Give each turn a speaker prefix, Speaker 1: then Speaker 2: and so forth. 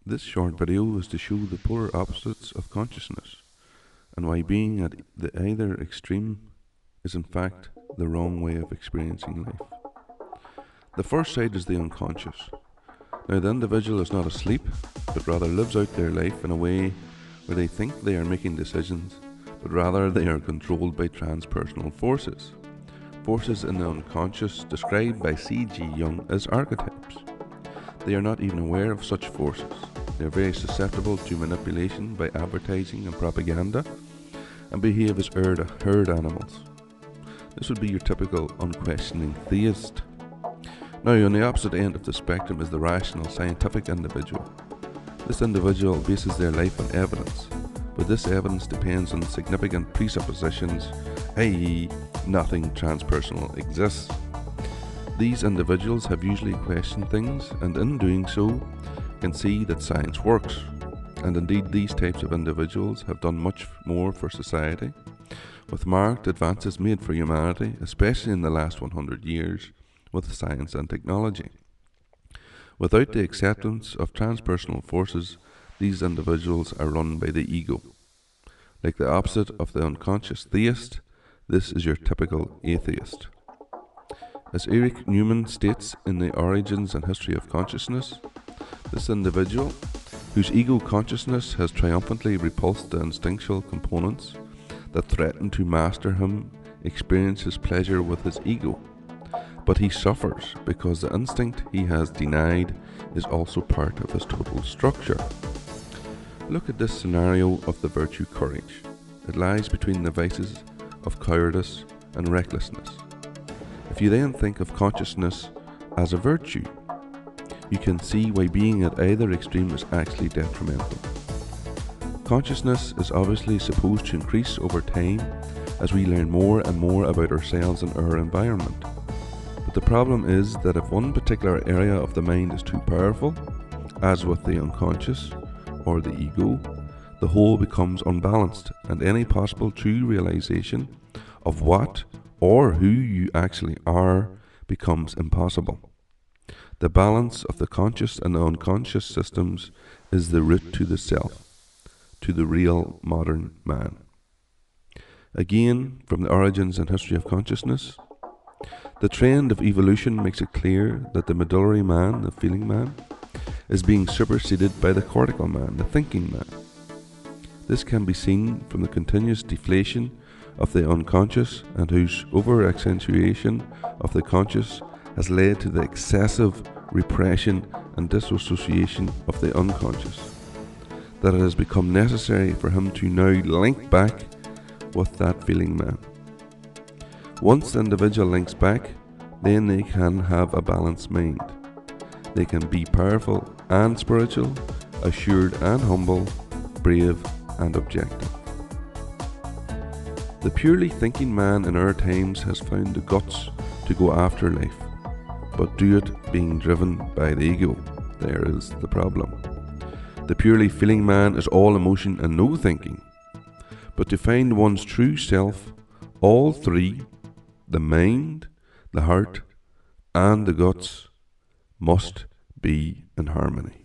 Speaker 1: This short video is to show the polar opposites of consciousness and why being at the either extreme is in fact the wrong way of experiencing life. The first side is the unconscious. Now, the individual is not asleep, but rather lives out their life in a way where they think they are making decisions, but rather they are controlled by transpersonal forces. Forces in the unconscious described by C.G. Jung as archetypes. They are not even aware of such forces. They are very susceptible to manipulation by advertising and propaganda and behave as herd animals. This would be your typical unquestioning theist. Now, on the opposite end of the spectrum is the rational, scientific individual. This individual bases their life on evidence, but this evidence depends on significant presuppositions, i.e., nothing transpersonal exists. These individuals have usually questioned things, and in doing so, can see that science works. And indeed, these types of individuals have done much more for society, with marked advances made for humanity, especially in the last 100 years, with science and technology. Without the acceptance of transpersonal forces, these individuals are run by the ego. Like the opposite of the unconscious theist, this is your typical atheist. As Eric Newman states in The Origins and History of Consciousness, this individual, whose ego consciousness has triumphantly repulsed the instinctual components that threaten to master him, experiences pleasure with his ego. But he suffers because the instinct he has denied is also part of his total structure. Look at this scenario of the virtue courage. It lies between the vices of cowardice and recklessness. If you then think of consciousness as a virtue, you can see why being at either extreme is actually detrimental. Consciousness is obviously supposed to increase over time as we learn more and more about ourselves and our environment. But the problem is that if one particular area of the mind is too powerful, as with the unconscious or the ego, the whole becomes unbalanced, and any possible true realization of what or who you actually are becomes impossible. The balance of the conscious and the unconscious systems is the route to the self, to the real modern man. Again, from The Origins and History of Consciousness, the trend of evolution makes it clear that the medullary man, the feeling man, is being superseded by the cortical man, the thinking man. This can be seen from the continuous deflation of the unconscious, and whose over-accentuation of the conscious has led to the excessive repression and disassociation of the unconscious, that it has become necessary for him to now link back with that feeling man. Once the individual links back, then they can have a balanced mind. They can be powerful and spiritual, assured and humble, brave and objective. The purely thinking man in our times has found the guts to go after life, but do it being driven by the ego. There is the problem. The purely feeling man is all emotion and no thinking. But to find one's true self, all three, the mind, the heart, and the guts, must be in harmony.